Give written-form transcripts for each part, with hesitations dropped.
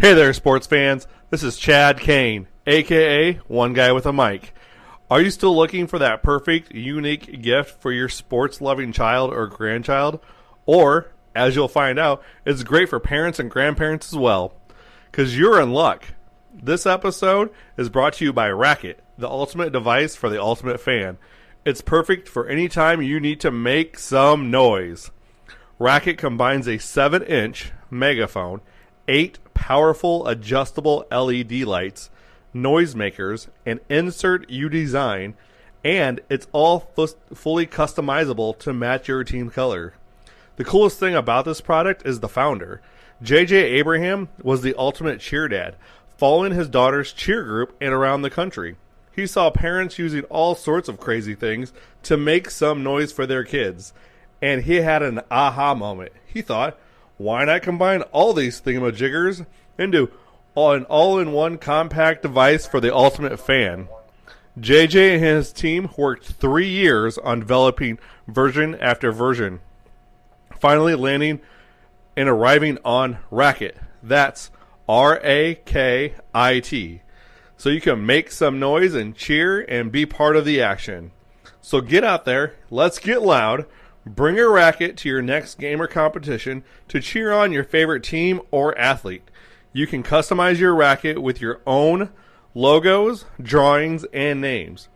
Hey there, sports fans. This is Chad Cain, a.k.a. One Guy with a Mic. Are you still looking for that perfect, unique gift for your sports-loving child or grandchild? Or, as you'll find out, it's great for parents and grandparents as well. Because you're in luck. This episode is brought to you by RAKIT, the ultimate device for the ultimate fan. It's perfect for any time you need to make some noise. RAKIT combines a 7-inch megaphone, 8 powerful adjustable LED lights, noisemakers, and insert you design, and it's all fully customizable to match your team color. The coolest thing about this product is the founder. J.J. Abraham was the ultimate cheer dad, following his daughter's cheer group and around the country. He saw parents using all sorts of crazy things to make some noise for their kids, and he had an aha moment. He thought, why not combine all these thingamajiggers into an all-in-one compact device for the ultimate fan? JJ and his team worked 3 years on developing version after version, finally landing and arriving on RAKIT. That's RAKIT. So you can make some noise and cheer and be part of the action. So get out there, let's get loud. Bring a RAKIT to your next game or competition to cheer on your favorite team or athlete. You can customize your RAKIT with your own logos, drawings, and names.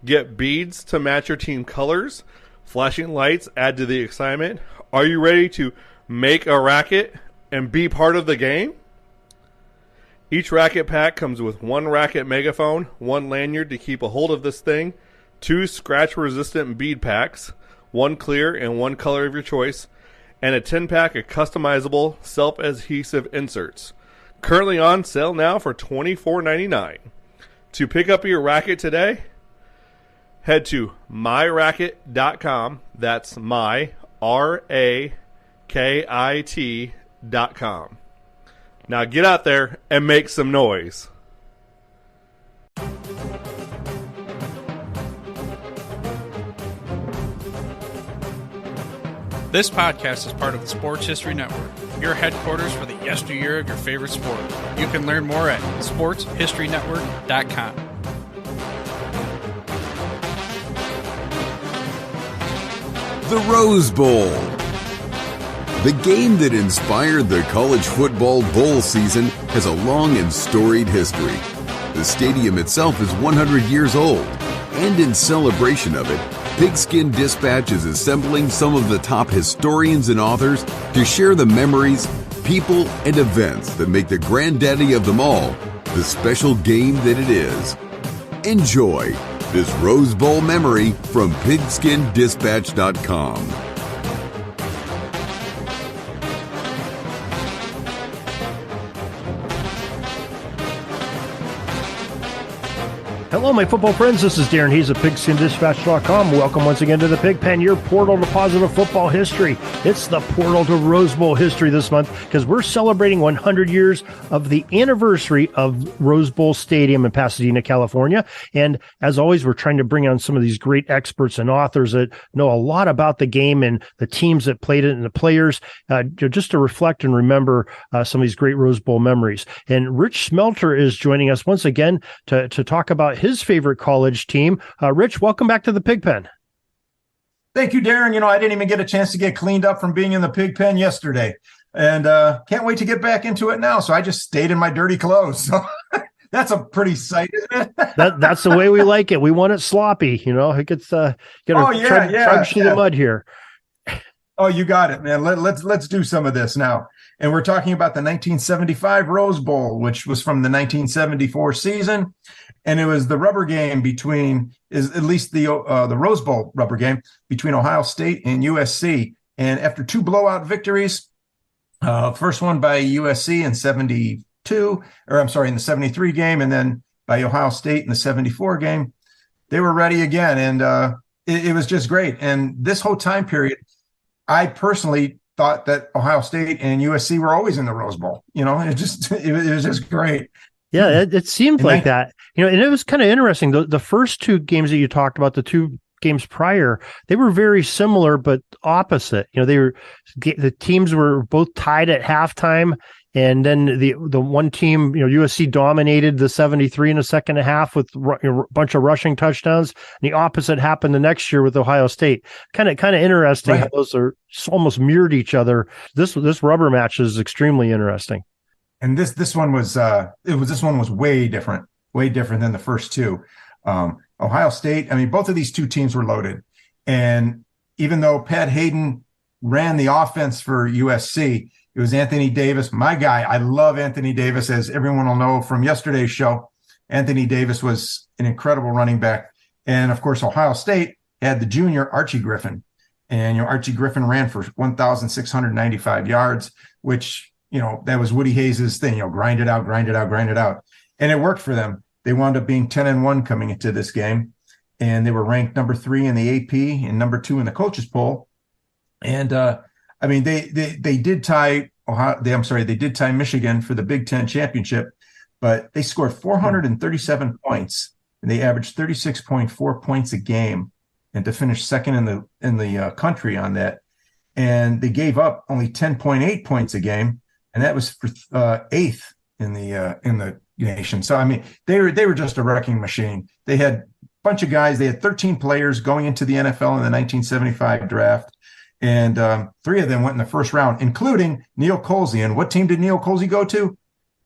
Get beads to match your team colors. Flashing lights add to the excitement. Are you ready to make a RAKIT and be part of the game? Each RAKIT pack comes with 1 RAKIT megaphone, 1 lanyard to keep a hold of this thing, 2 scratch-resistant bead packs, 1 clear and 1 color of your choice, and a 10-pack of customizable self-adhesive inserts. Currently on sale now for $24.99. To pick up your RAKIT today, head to myrakit.com. That's RAKIT.com. Now get out there and make some noise. This podcast is part of the Sports History Network, your headquarters for the yesteryear of your favorite sport. You can learn more at sportshistorynetwork.com. The Rose Bowl. The game that inspired the college football bowl season has a long and storied history. The stadium itself is 100 years old, and in celebration of it, Pigskin Dispatch is assembling some of the top historians and authors to share the memories, people, and events that make the granddaddy of them all the special game that it is. Enjoy this Rose Bowl memory from pigskindispatch.com. Hello, my football friends. This is Darren Hayes of PigskinDispatch.com. Welcome once again to the Pig Pen, your portal to positive football history. It's the portal to Rose Bowl history this month because we're celebrating 100 years of the anniversary of Rose Bowl Stadium in Pasadena, California. And as always, we're trying to bring on some of these great experts and authors that know a lot about the game and the teams that played it and the players, just to reflect and remember some of these great Rose Bowl memories. And Rich Smelter is joining us once again to talk about his favorite college team. Rich, welcome back to the Pig Pen. Thank you, Darren. I didn't even get a chance to get cleaned up from being in the Pig Pen yesterday, and can't wait to get back into it now. So I just stayed in my dirty clothes. So that's a pretty sight, isn't it? That's the way we like it. We want it sloppy. It gets trudge through the mud here. Oh, you got it, man. Let's do some of this now. And we're talking about the 1975 Rose Bowl, which was from the 1974 season. And it was the rubber game the Rose Bowl rubber game between Ohio State and USC. And after 2 blowout victories, first one by USC in the 73 game, and then by Ohio State in the 74 game, they were ready again. And it was just great. And this whole time period, I personally thought that Ohio State and USC were always in the Rose Bowl. It was just great. Yeah, it seemed like that. And it was kind of interesting. The first 2 games that you talked about, the 2 games prior, they were very similar but opposite. The teams were both tied at halftime, And then the one team, USC dominated the 73 in the second half with a bunch of rushing touchdowns. And the opposite happened the next year with Ohio State. Kind of interesting how those are almost mirrored each other. This rubber match is extremely interesting. And this one was way different than the first two. Ohio State, I mean, both of these two teams were loaded. And even though Pat Hayden ran the offense for USC, it was Anthony Davis, my guy. I love Anthony Davis, as everyone will know from yesterday's show. Anthony Davis was an incredible running back. And, of course, Ohio State had the junior Archie Griffin. And, Archie Griffin ran for 1,695 yards, which, that was Woody Hayes' thing, grind it out. And it worked for them. They wound up being 10-1 coming into this game. And they were ranked number 3 in the AP and number 2 in the coaches poll. And, they did tie they did tie Michigan for the Big Ten championship, but they scored 437 points and they averaged 36.4 points a game, and to finish second in the country on that. And they gave up only 10.8 points a game, and that was for 8th in the nation. So they were just a wrecking machine. They had a bunch of guys. They had 13 players going into the NFL in the 1975 draft. And 3 of them went in the first round, including Neil Colsey. And what team did Neil Colsey go to?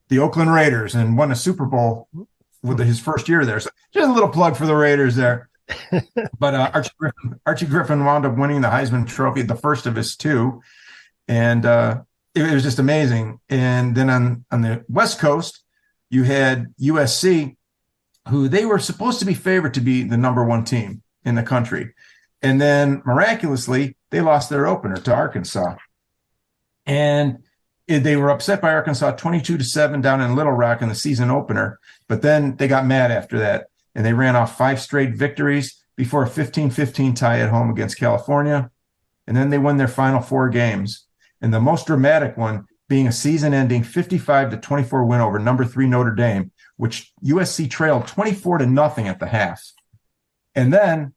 The Oakland Raiders, and won a Super Bowl with his first year there. So just a little plug for the Raiders there. But Archie Griffin wound up winning the Heisman Trophy, the first of his 2. And it was just amazing. And then on the West Coast, you had USC, who they were supposed to be favored to be the number 1 team in the country. And then miraculously, they lost their opener to Arkansas. And they were upset by Arkansas 22-7 down in Little Rock in the season opener. But then they got mad after that, and they ran off 5 straight victories before a 15-15 tie at home against California. And then they won their final 4 games. And the most dramatic one being a season-ending 55-24 win over number 3 Notre Dame, which USC trailed 24-0 at the half. And then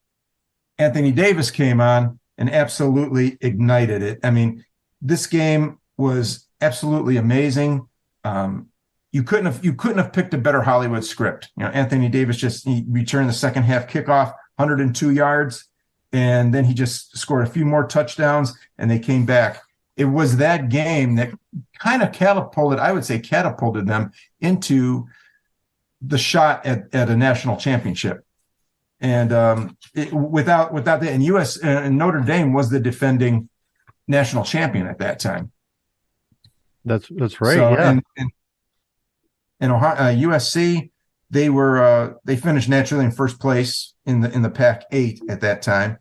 Anthony Davis came on and absolutely ignited it. This game was absolutely amazing. You couldn't have picked a better Hollywood script. Anthony Davis he returned the second half kickoff, 102 yards, and then he just scored a few more touchdowns, and they came back. It was that game that kind of catapulted them into the shot at a national championship. And without that, and Notre Dame was the defending national champion at that time. That's right. So, yeah. And Ohio, USC, they finished naturally in first place in the Pac-8 at that time,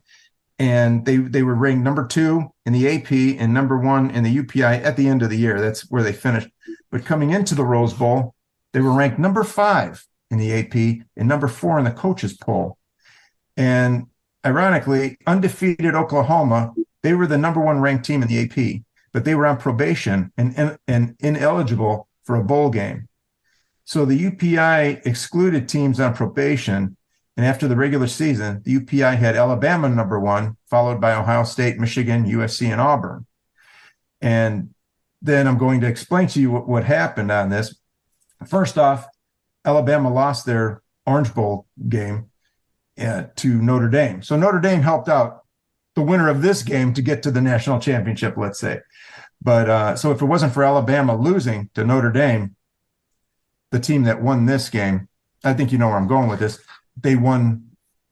and they were ranked number 2 in the AP and number 1 in the UPI at the end of the year. That's where they finished. But coming into the Rose Bowl, they were ranked number 5 in the AP and number 4 in the coaches poll. And ironically, undefeated Oklahoma, they were the number 1 ranked team in the AP, but they were on probation and ineligible for a bowl game. So the UPI excluded teams on probation, and after the regular season, the UPI had Alabama number 1, followed by Ohio State, Michigan, USC, and Auburn. And then I'm going to explain to you what happened on this. First off, Alabama lost their Orange Bowl game to Notre Dame. So Notre Dame helped out the winner of this game to get to the national championship, let's say. But so if it wasn't for Alabama losing to Notre Dame, the team that won this game, I think you know where I'm going with this, they won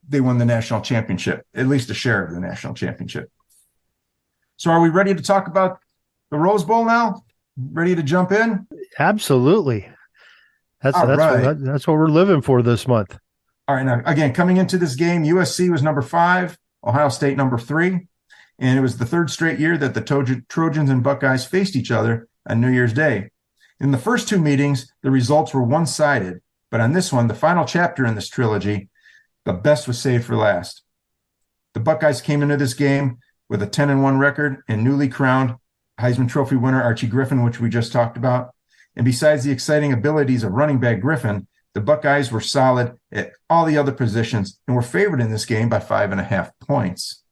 the national championship, at least a share of the national championship. So are we ready to talk about the Rose Bowl now? Ready to jump in? Absolutely. That's what we're living for this month. All right. Now, again, coming into this game, USC was number 5, Ohio State number 3, and it was the 3rd straight year that the Trojans and Buckeyes faced each other on New Year's Day. In the first 2 meetings, the results were one-sided, but on this one, the final chapter in this trilogy, the best was saved for last. The Buckeyes came into this game with a 10-1 record and newly crowned Heisman Trophy winner Archie Griffin, which we just talked about. And besides the exciting abilities of running back Griffin, the Buckeyes were solid at all the other positions and were favored in this game by 5.5 points.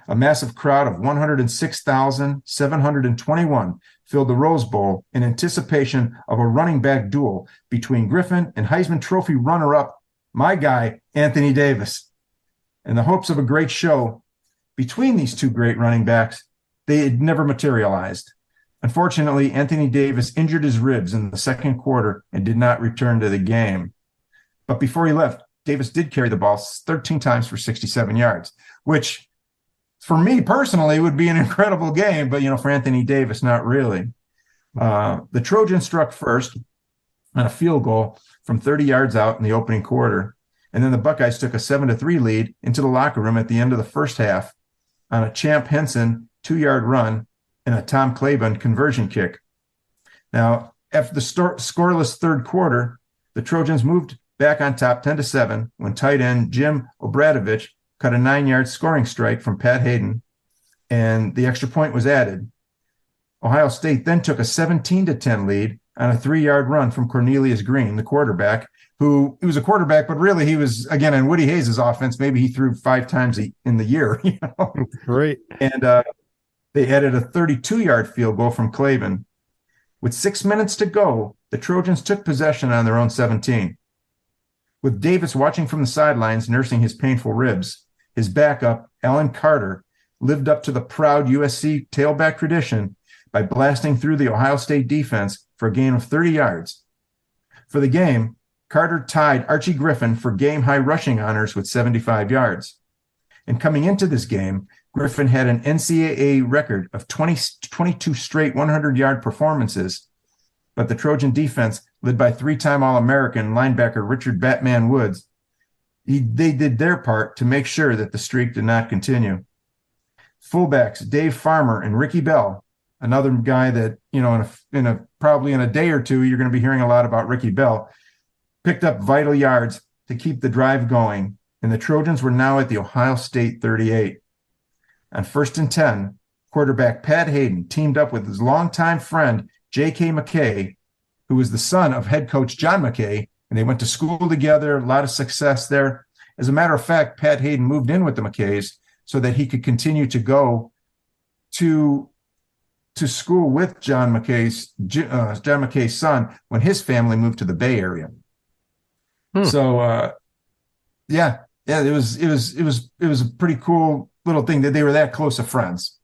A massive crowd of 106,721 filled the Rose Bowl in anticipation of a running back duel between Griffin and Heisman Trophy runner-up, my guy, Anthony Davis. In the hopes of a great show between these two great running backs, they had never materialized. Unfortunately, Anthony Davis injured his ribs in the second quarter and did not return to the game. But before he left, Davis did carry the ball 13 times for 67 yards, which for me personally would be an incredible game, but for Anthony Davis, not really. The Trojans struck first on a field goal from 30 yards out in the opening quarter, and then the Buckeyes took a 7-3 lead into the locker room at the end of the first half on a Champ Henson 2-yard run and a Tom Claiborne conversion kick. Now, after the scoreless third quarter, the Trojans moved back on top 10-7 when tight end Jim Obradovich cut a 9-yard scoring strike from Pat Hayden, and the extra point was added. Ohio State then took a 17-10 lead on a 3-yard run from Cornelius Green, the quarterback, who he was a quarterback, but really he was, again, in Woody Hayes' offense, maybe he threw 5 times in the year. Great. And they added a 32-yard field goal from Claiborne. With 6 minutes to go, the Trojans took possession on their own 17. With Davis watching from the sidelines, nursing his painful ribs, his backup, Alan Carter, lived up to the proud USC tailback tradition by blasting through the Ohio State defense for a gain of 30 yards. For the game, Carter tied Archie Griffin for game-high rushing honors with 75 yards. And coming into this game, Griffin had an NCAA record of 22 straight 100-yard performances, but the Trojan defense, led by 3-time All-American linebacker Richard Batman Woods, they did their part to make sure that the streak did not continue. Fullbacks Dave Farmer and Ricky Bell, another guy that, probably in a day or two, you're going to be hearing a lot about Ricky Bell, picked up vital yards to keep the drive going, and the Trojans were now at the Ohio State 38. On 1st and 10, quarterback Pat Hayden teamed up with his longtime friend J.K. McKay, who was the son of head coach John McKay, and they went to school together, a lot of success there. As a matter of fact, Pat Hayden moved in with the McKays so that he could continue to go to school with John McKay's son when his family moved to the Bay Area. So, it was a pretty cool little thing that they were that close of friends.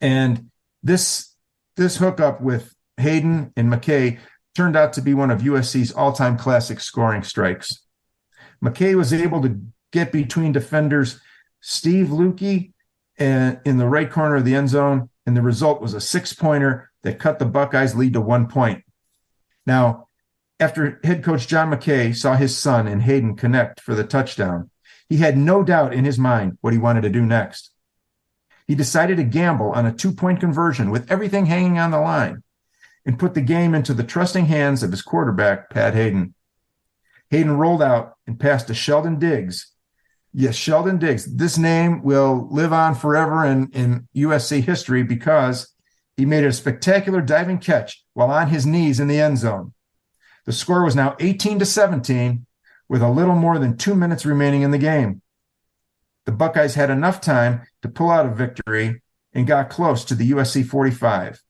And this hookup with Hayden and McKay turned out to be one of USC's all-time classic scoring strikes. McKay was able to get between defenders Steve Lukey in the right corner of the end zone, and the result was a 6-pointer that cut the Buckeyes' lead to 1 point. Now, after head coach John McKay saw his son and Hayden connect for the touchdown, he had no doubt in his mind what he wanted to do next. He decided to gamble on a 2-point conversion with everything hanging on the line and put the game into the trusting hands of his quarterback, Pat Hayden. Hayden rolled out and passed to Sheldon Diggs. Yes, Sheldon Diggs. This name will live on forever in USC history because he made a spectacular diving catch while on his knees in the end zone. The score was now 18-17 with a little more than 2 minutes remaining in the game. The Buckeyes had enough time to pull out a victory and got close to the USC 45.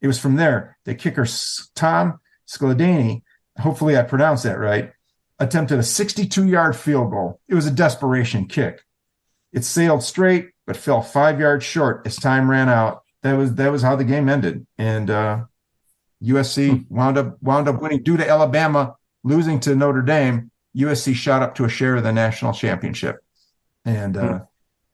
It was from there that kicker Tom Scladani, hopefully I pronounced that right, attempted a 62-yard field goal. It was a desperation kick. It sailed straight, but fell 5 yards short as time ran out. That was how the game ended. And USC wound up winning due to Alabama losing to Notre Dame. USC shot up to a share of the national championship. And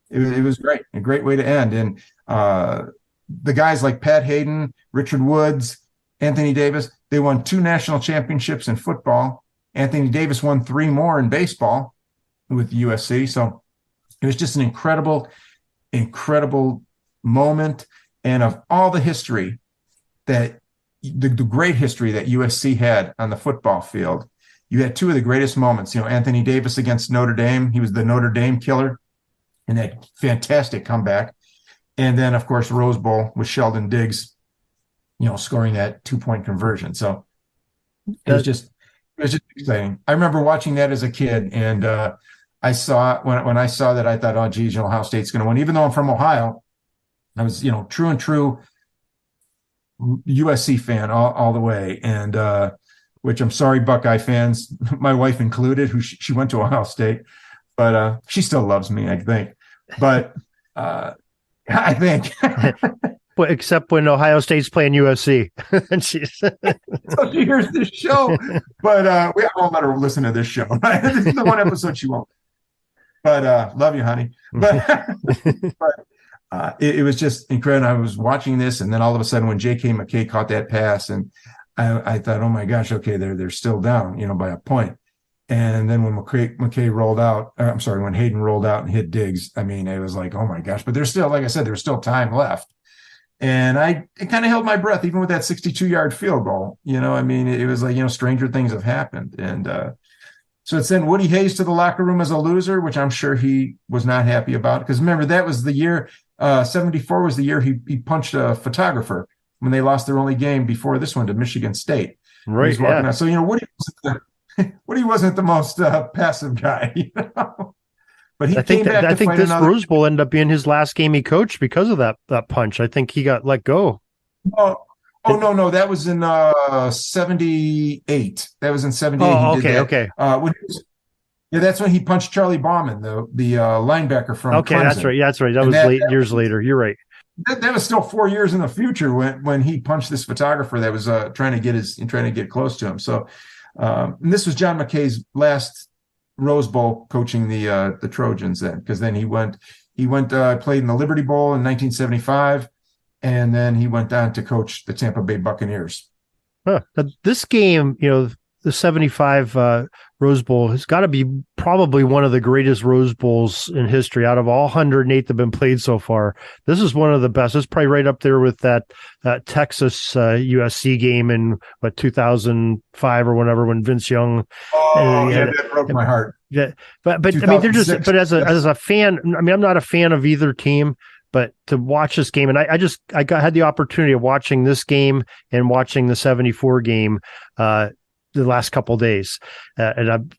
it was great, a great way to end. And the guys like Pat Hayden, Richard Woods, Anthony Davis, they won 2 national championships in football. Anthony Davis won 3 more in baseball with USC. So it was just an incredible moment. And of all the history that the great history that USC had on the football field, you had 2 of the greatest moments. Anthony Davis against Notre Dame. He was the Notre Dame killer in that fantastic comeback. And then, of course, Rose Bowl with Sheldon Diggs, scoring that 2-point conversion. So it was just exciting. I remember watching that as a kid, and I saw when I saw that, I thought, oh, geez, Ohio State's going to win. Even though I'm from Ohio, I was, true USC fan all the way, and which I'm sorry, Buckeye fans, my wife included, who she went to Ohio State, but she still loves me, I think. But I think. Well, except when Ohio State's playing USC. And she's so she hears this show, but we won't let her listen to this show. This is the one episode she won't. But love you, honey. But, it was just incredible. I was watching this, and then all of a sudden, when J.K. McKay caught that pass, and I thought, oh my gosh, okay, they're still down, by a point. And then when McKay rolled out, when Hayden rolled out and hit Diggs, I mean, it was like, oh my gosh. But there's still, like I said, there's still time left. And I kind of held my breath, even with that 62-yard field goal. I mean, it was like, stranger things have happened. And so it sent Woody Hayes to the locker room as a loser, which I'm sure he was not happy about. Because remember, that was the year, 74 was the year he punched a photographer when they lost their only game before this one to Michigan State. Right. Yeah. So, Woody wasn't the most passive guy, But he came back. I think this Rose Bowl ended up being his last game he coached because of that punch. I think he got let go. No, that was in 78. That was in 78. Oh, okay. That's when he punched Charlie Bauman, the linebacker from Clemson. That's right. Yeah, that's right. That was years later. You're right. That was still 4 years in the future when he punched this photographer that was trying to get close to him. So, and this was John McKay's last Rose Bowl coaching the Trojans then, because then he went played in the Liberty Bowl in 1975, and then he went on to coach the Tampa Bay Buccaneers. This game, the 75 Rose Bowl has got to be probably one of the greatest Rose Bowls in history. Out of all 108 that have been played so far, this is one of the best. It's probably right up there with that Texas USC game in 2005 or whatever, when Vince Young. That broke my heart. Yeah, but I mean, they're just. But as a fan, I mean, I'm not a fan of either team. But to watch this game, and I had the opportunity of watching this game and watching the 74 game the last couple of days, and I'm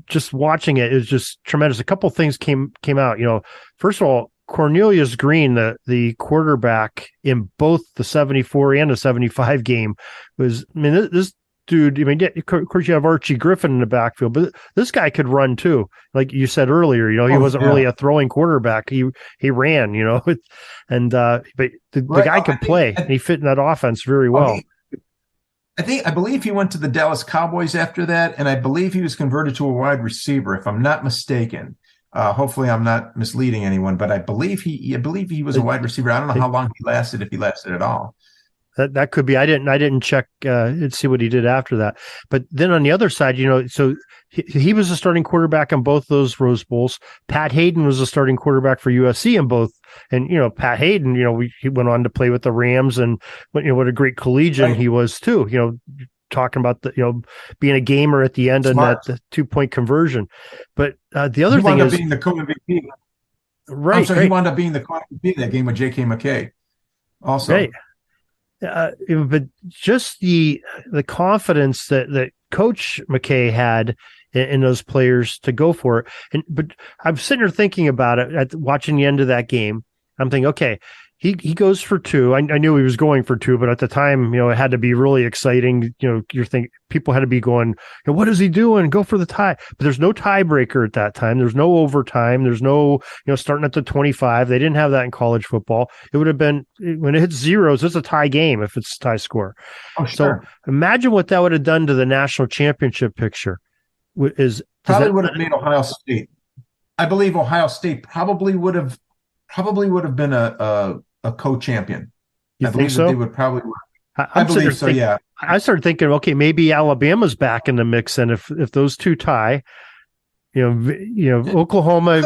just watching it is just tremendous. A couple of things came out. First of all, Cornelius Green, the quarterback in both the 74 and the 75 game, was. I mean, this dude. I mean, of course, you have Archie Griffin in the backfield, but this guy could run too. Like you said earlier, he wasn't really a throwing quarterback. He ran, and but the guy could play, and he fit in that offense very well. I believe he went to the Dallas Cowboys after that, and I believe he was converted to a wide receiver, if I'm not mistaken. Hopefully, I'm not misleading anyone, but I believe he was a wide receiver. I don't know how long he lasted, if he lasted at all. That could be. I didn't check and see what he did after that. But then on the other side, so he was a starting quarterback in both those Rose Bowls. Pat Hayden was a starting quarterback for USC in both. And Pat Hayden, he went on to play with the Rams, and what a great collegian he was too. Talking about being a gamer at the end and that 2-point conversion. But the other thing is being the co-MVP. Right. He wound up being the co-MVP in that game with J.K. McKay. Also. Right. But just the confidence that Coach McKay had in those players to go for it. But I'm sitting here thinking about it, watching the end of that game. I'm thinking, okay, he goes for two. I knew he was going for two, but at the time, it had to be really exciting. You're thinking people had to be going, what is he doing? Go for the tie. But there's no tiebreaker at that time. There's no overtime. There's no, starting at the 25. They didn't have that in college football. It would have been, when it hits zeros, it's a tie game if it's a tie score. Oh, sure. So imagine what that would have done to the national championship picture. Would have made Ohio State. I believe Ohio State probably would have been a co-champion. You think so? They would probably. I believe so. Yeah. I started thinking, okay, maybe Alabama's back in the mix, and if those two tie, Oklahoma,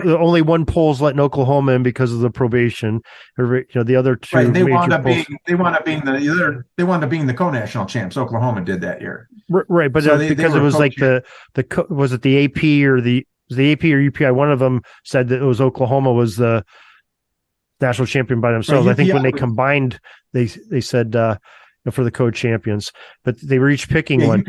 only one poll's letting Oklahoma in because of the probation, or the other two. Right. They wound up being the co-national champs. Oklahoma did that year. Right, but because it was like was it the AP or the AP or UPI? One of them said that it was Oklahoma was the national champion by themselves. Right, I think when they combined, they said for the co-champions, but they were each picking one.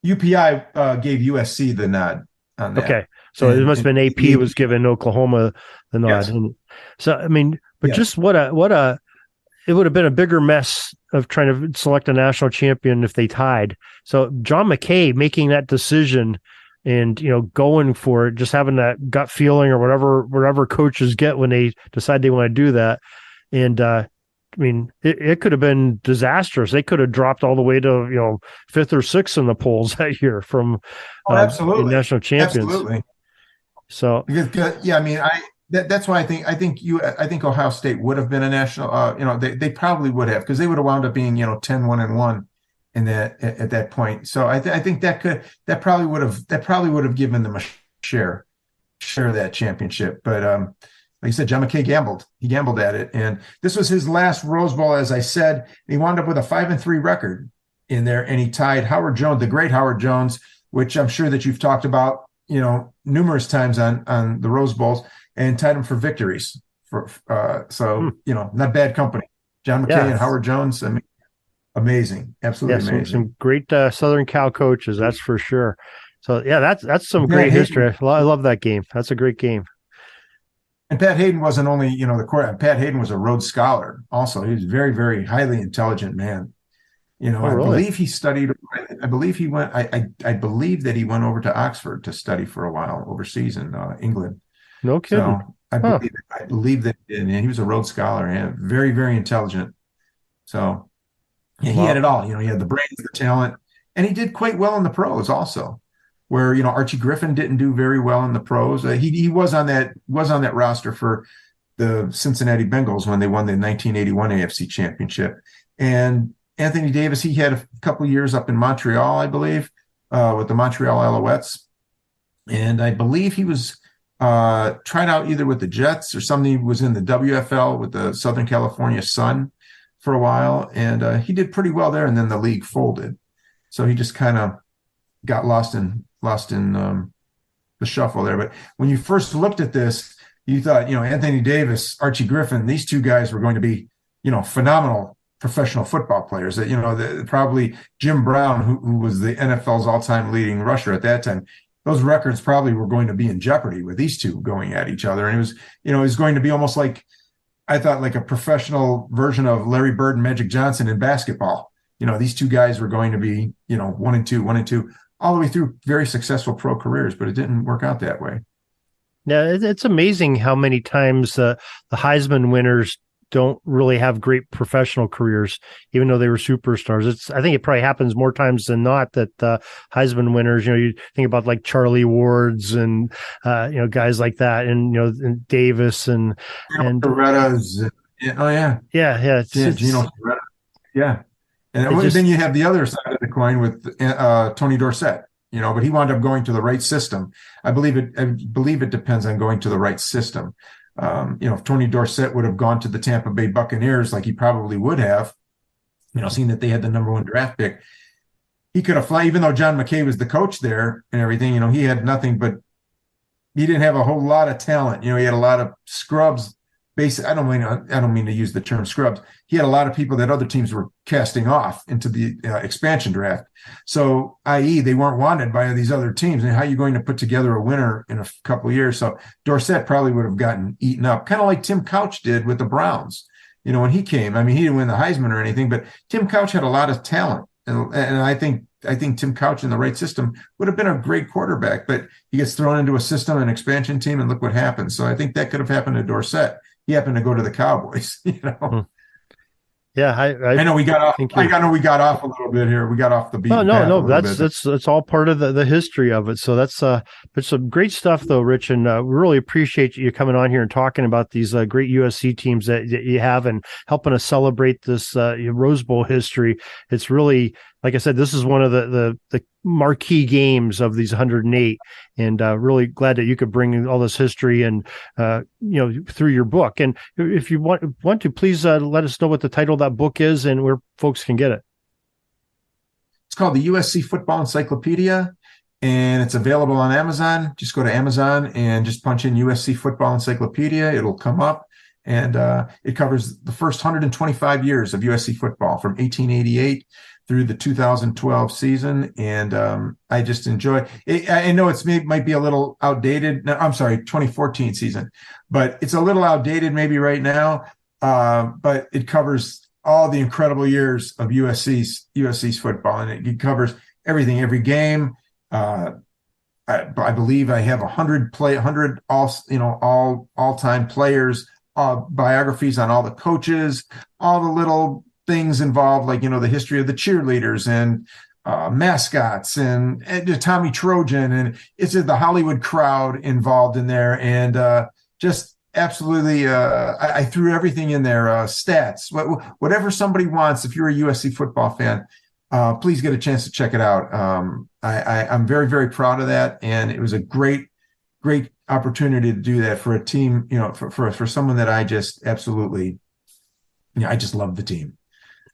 UPI gave USC the nod on that. Okay, so it must have been AP was giving Oklahoma the nod. Yes. And so I mean, but just what a it would have been a bigger mess of trying to select a national champion if they tied. So John McKay making that decision and, going for it, just having that gut feeling or whatever coaches get when they decide they want to do that. And, it could have been disastrous. They could have dropped all the way to, fifth or sixth in the polls that year from absolutely national champions. Absolutely. So, that's why I think Ohio State would have been a national, they probably would have, because they would have wound up being, 10-1-1 in that at that point. So I think that probably would have given them a share of that championship. But like I said, John McKay gambled. He gambled at it, and this was his last Rose Bowl, as I said. He wound up with a 5-3 record in there, and he tied Howard Jones, the great Howard Jones, which I'm sure that you've talked about, numerous times on the Rose Bowls, and tied him for victories. Not bad company. John McKay and Howard Jones. Amazing, absolutely amazing. Some great Southern Cal coaches, that's for sure. So that's some great history. I love that game. That's a great game. And Pat Hayden wasn't only, the court. Pat Hayden was a Rhodes Scholar also. He was a very, very highly intelligent man. Really? I believe he studied. I believe he went. I believe that he went over to Oxford to study for a while overseas in England. No kidding. So I believe that he was a Rhodes Scholar and very, very intelligent. So he had it all. He had the brains, the talent, and he did quite well in the pros also. Where Archie Griffin didn't do very well in the pros. He was on that roster for the Cincinnati Bengals when they won the 1981 AFC Championship. And Anthony Davis, he had a couple of years up in Montreal, I believe, with the Montreal Alouettes. And I believe he was tried out either with the Jets or something. He was in the WFL with the Southern California Sun for a while, and he did pretty well there. And then the league folded, so he just kind of got lost in the shuffle there. But when you first looked at this, you thought, Anthony Davis, Archie Griffin, these two guys were going to be, phenomenal professional football players. That probably Jim Brown, who was the NFL's all-time leading rusher at that time, those records probably were going to be in jeopardy with these two going at each other. And it was going to be almost like, I thought, like a professional version of Larry Bird and Magic Johnson in basketball. These two guys were going to be, 1-2, all the way through very successful pro careers, but it didn't work out that way. Yeah, it's amazing how many times the Heisman winners don't really have great professional careers, even though they were superstars. I think it probably happens more times than not that Heisman winners, you think about like Charlie Wards and, guys like that, and Davis and Toretta's. Oh yeah. Yeah. Gino Toretta. Yeah. And then you have the other side of the coin with Tony Dorsett, but he wound up going to the right system. I believe it depends on going to the right system. If Tony Dorsett would have gone to the Tampa Bay Buccaneers, like he probably would have, seeing that they had the number 1 draft pick, he could have fly, even though John McKay was the coach there and everything, he had nothing, but he didn't have a whole lot of talent. He had a lot of scrubs. I don't mean to use the term scrubs. He had a lot of people that other teams were casting off into the expansion draft. So, i.e., they weren't wanted by these other teams. And how are you going to put together a winner in a couple of years? So Dorsett probably would have gotten eaten up, kind of like Tim Couch did with the Browns. When he came, he didn't win the Heisman or anything, but Tim Couch had a lot of talent, and I think Tim Couch in the right system would have been a great quarterback. But he gets thrown into a system, an expansion team, and look what happens. So I think that could have happened to Dorsett. He happened to go to the Cowboys, Yeah, I know we got off. I know we got off a little bit here. We got off the beat. No. That's all part of the history of it. So that's some great stuff, though, Rich. And we really appreciate you coming on here and talking about these great USC teams that you have and helping us celebrate this Rose Bowl history. It's really, like I said, this is one of the marquee games of these 108, and really glad that you could bring all this history and through your book. And if you want to, please let us know what the title of that book is and where folks can get it. It's called the USC Football Encyclopedia, and it's available on Amazon. Just go to Amazon and just punch in USC Football Encyclopedia. It'll come up, and it covers the first 125 years of USC football from 1888 through the 2012 season, and I just enjoy it. I know might be a little outdated. No, I'm sorry, 2014 season, but it's a little outdated maybe right now. but it covers all the incredible years of USC's football, and it covers everything, every game. I believe I have 100 all-time players, biographies on all the coaches, all the little things involved, like, the history of the cheerleaders and mascots and Tommy Trojan, and it's the Hollywood crowd involved in there, and just absolutely, I threw everything in there, stats, whatever somebody wants. If you're a USC football fan, please get a chance to check it out. I'm very, very proud of that, and it was a great opportunity to do that for a team, for someone that I just absolutely, I just love the team.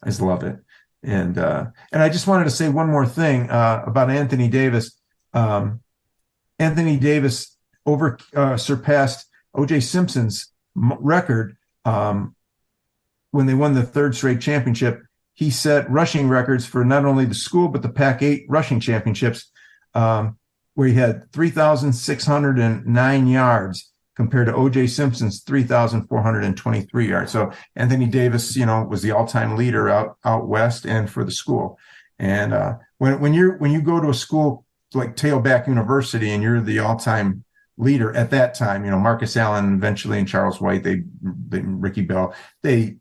I just love it. And I just wanted to say one more thing about Anthony Davis. Anthony Davis surpassed O.J. Simpson's record when they won the third straight championship. He set rushing records for not only the school but the Pac-8 rushing championships, where he had 3,609 yards compared to O.J. Simpson's 3,423 yards. So Anthony Davis, was the all-time leader out west and for the school. And when you go to a school like Tailback University and you're the all-time leader at that time, Marcus Allen eventually and Charles White, Ricky Bell, they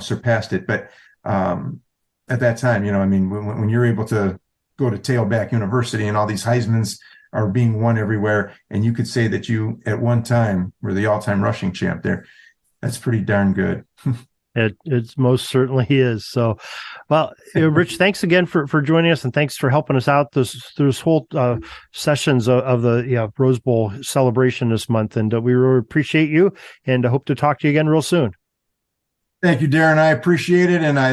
surpassed it. But at that time, when you're able to go to Tailback University and all these Heismans are being won everywhere, and you could say that you at one time were the all-time rushing champ there, that's pretty darn good. It most certainly is. So, well, Rich, thanks again for joining us, and thanks for helping us out through this whole sessions of the Rose Bowl celebration this month. And we really appreciate you, and I hope to talk to you again real soon. Thank you, Darren. I appreciate it, and I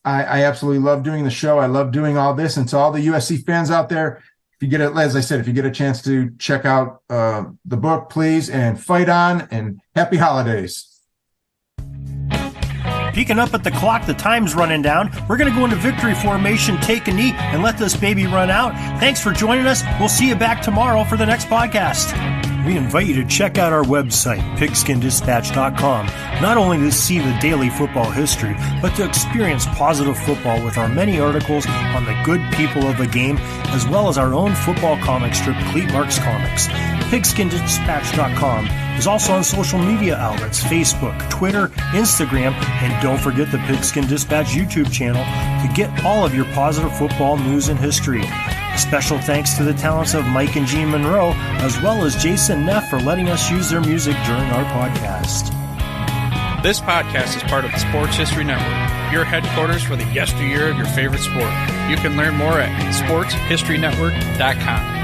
absolutely love doing the show. I love doing all this, and to all the USC fans out there, if you get a chance to check out the book, please, and fight on, and happy holidays. Peeking up at the clock, the time's running down. We're going to go into victory formation, take a knee, and let this baby run out. Thanks for joining us. We'll see you back tomorrow for the next podcast. We invite you to check out our website, pigskinddispatch.com, not only to see the daily football history, but to experience positive football with our many articles on the good people of the game, as well as our own football comic strip, Cleat Marks Comics. Pigskinddispatch.com is also on social media outlets, Facebook, Twitter, Instagram, and don't forget the Pigskin Dispatch YouTube channel to get all of your positive football news and history. Special thanks to the talents of Mike and Gene Monroe, as well as Jason Neff for letting us use their music during our podcast. This podcast is part of the Sports History Network, your headquarters for the yesteryear of your favorite sport. You can learn more at sportshistorynetwork.com.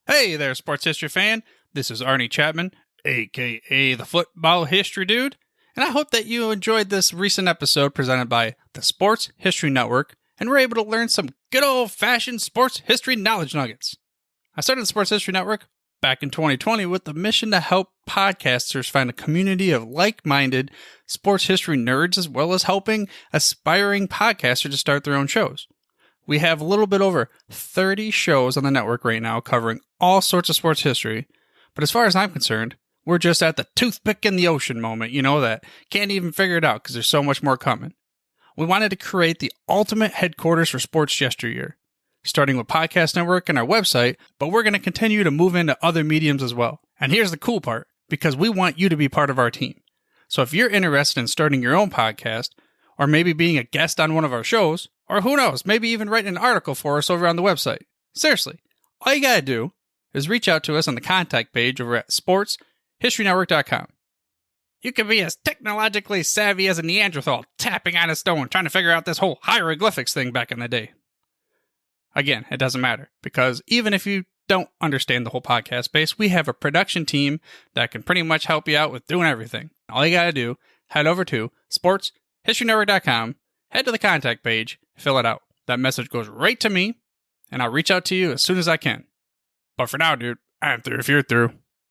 Hey there, sports history fan. This is Arnie Chapman, a.k.a. the Football History Dude, and I hope that you enjoyed this recent episode presented by the Sports History Network and were able to learn some good old-fashioned sports history knowledge nuggets. I started the Sports History Network back in 2020 with the mission to help podcasters find a community of like-minded sports history nerds, as well as helping aspiring podcasters to start their own shows. We have a little bit over 30 shows on the network right now covering all sorts of sports history, but as far as I'm concerned, we're just at the toothpick in the ocean moment, that can't even figure it out because there's so much more coming. We wanted to create the ultimate headquarters for sports yesteryear, starting with Podcast Network and our website, but we're going to continue to move into other mediums as well. And here's the cool part, because we want you to be part of our team. So if you're interested in starting your own podcast, or maybe being a guest on one of our shows, or who knows, maybe even writing an article for us over on the website. Seriously, all you gotta do is reach out to us on the contact page over at sportshistorynetwork.com. You can be as technologically savvy as a Neanderthal tapping on a stone trying to figure out this whole hieroglyphics thing back in the day. Again, it doesn't matter, because even if you don't understand the whole podcast space, we have a production team that can pretty much help you out with doing everything. All you gotta do, head over to sportshistorynetwork.com, head to the contact page, fill it out. That message goes right to me, and I'll reach out to you as soon as I can. But for now, dude, I'm through if you're through.